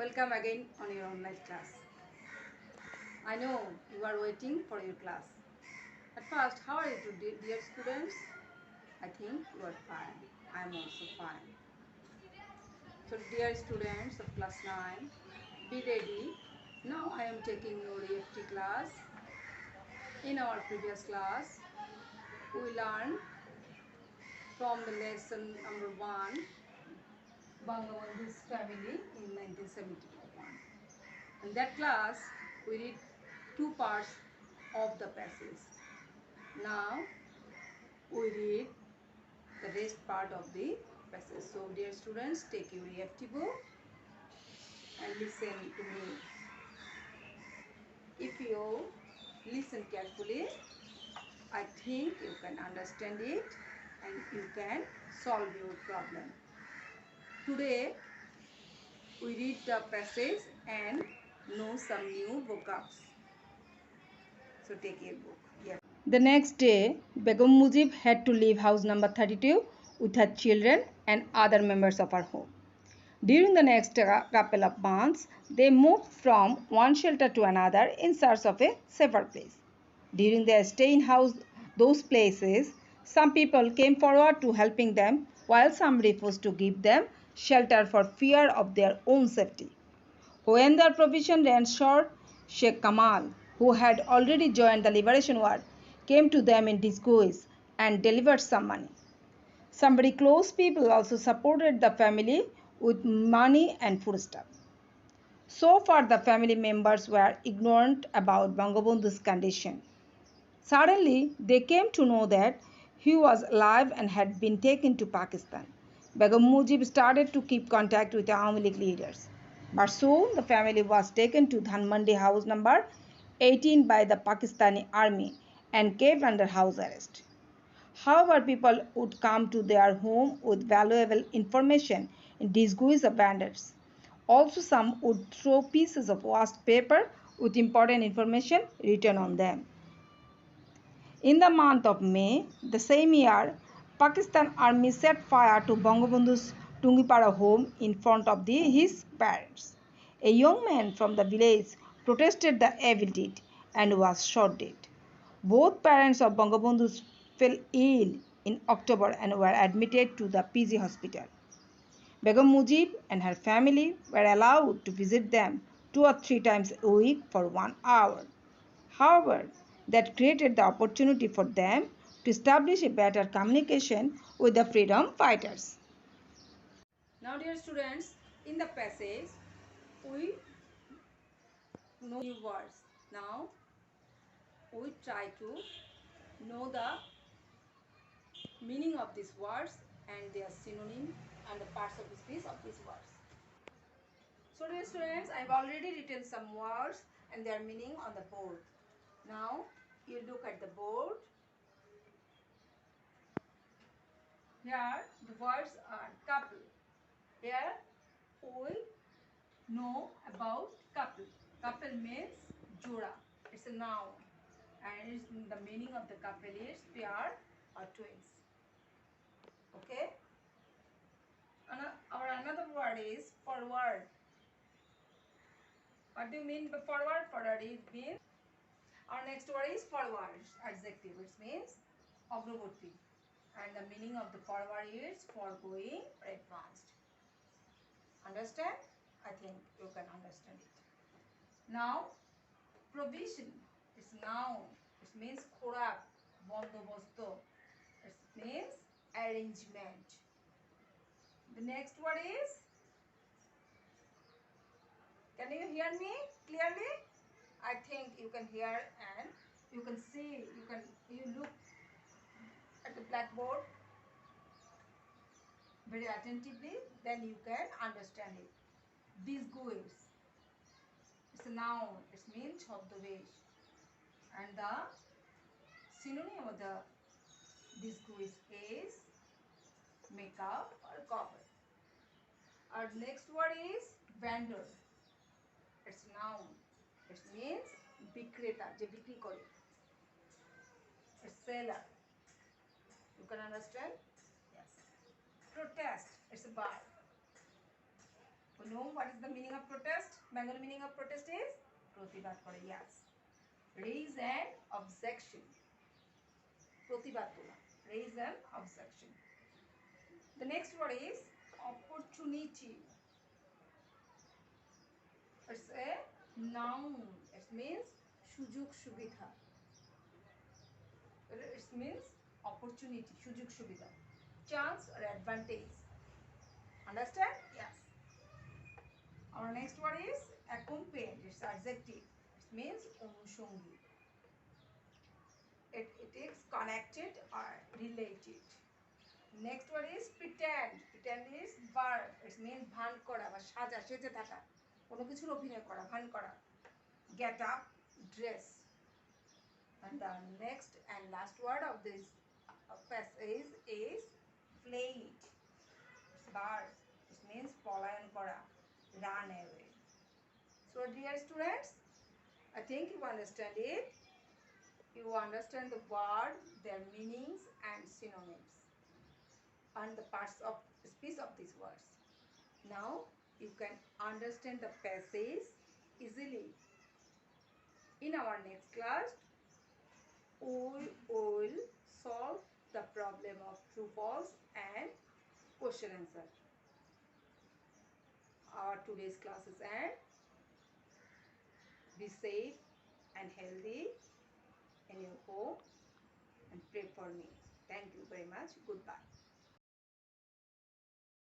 Welcome again on your online class. I know you are waiting for your class. At first, how are you, dear students? I think you are fine. I am also fine. So, dear students of class 9, be ready. Now I am taking your EFT class. In our previous class, we learned from the lesson number 1, Bangabandhu's family in 1971. In that class, we read two parts of the passage. Now, we read the rest part of the passage. So, dear students, take your EFT book and listen to me. If you listen carefully, I think you can understand it and you can solve your problem. Today, we read the passage and know some new vocabs. So, take your book. Yes. The next day, Begum Mujib had to leave house number 32 with her children and other members of her home. During the next couple of months, they moved from one shelter to another in search of a safer place. During their stay in those places, some people came forward to helping them, while some refused to give them shelter for fear of their own safety. When their provision ran short, Sheikh Kamal, who had already joined the Liberation War, came to them in disguise and delivered some money. Some very close people also supported the family with money and foodstuff. So far, the family members were ignorant about Bangabandhu's condition. Suddenly, they came to know that he was alive and had been taken to Pakistan. Begum Mujib started to keep contact with the Awami League leaders. But soon, the family was taken to Dhanmandi house number 18 by the Pakistani army and kept under house arrest. However, people would come to their home with valuable information in disguise of vendors. Also, some would throw pieces of washed paper with important information written on them. In the month of May, the same year, Pakistan army set fire to Bangabandhu's Tungipara home in front of his parents. A young man from the village protested the evil deed and was shot dead. Both parents of Bangabandhu fell ill in October and were admitted to the PG hospital. Begum Mujib and her family were allowed to visit them 2 or 3 times a week for 1 hour. However, that created the opportunity for them to establish a better communication with the freedom fighters. Now, dear students, in the passage, we know new words. Now, we try to know the meaning of these words and their synonym and the parts of speech of these words. So, dear students, I have already written some words and their meaning on the board. Now, you look at the board. Here, the words are couple. Here, we know about couple. Couple means jura. It's a noun. And the meaning of the couple is pair or twins. Okay? Our another word is forward. What do you mean by forward? Forward means. Our next word is forward. Adjective. It means অগ্রবর্তী. And the meaning of the forward is foregoing or advanced. Understand? I think you can understand it. Now, provision is noun. It means khorak, bondobosto. It means arrangement. The next word is, can you hear me clearly? I think you can hear and you can see, you look at the blackboard very attentively, then you can understand it. Disguise. It's a noun. It means ছদ্মবেশ. And the synonym of the disguise is makeup or cover. Our next word is vendor. It's noun. It means বিক্রেতা, যে বিক্রি করে. It's seller. You can understand? Yes. Protest. It's a verb. We know what is the meaning of protest. Bengali meaning of protest is প্রতিবাদ করে. Yes. Raise an objection. প্রতিবাদ তোলা. Raise an objection. The next word is opportunity. It's a noun. It means সুযোগ সুবিধা. It means opportunity, সুযোগ সুবিধা. Chance or advantage. Understand? Yes. Our next word is accompanied. It's adjective. It means অনুষঙ্গী. It is connected or related. Next word is pretend. Pretend is verb. It means ভান করা বা সাজা, সেজে থাকা, কোনো কিছুর অভিনয় করা, ভান করা. Get up, dress. And the next and last word of this passage is flight. It's verb. It means পলায়ন করা, run away. So dear students, I think you understand it. You understand the word, their meanings and synonyms and the parts of speech of these words. Now you can understand the passage easily. In our next class, we will solve the problem of true false and question answer. Our today's class is end. Be safe and healthy in your home and pray for me. Thank you very much. Goodbye.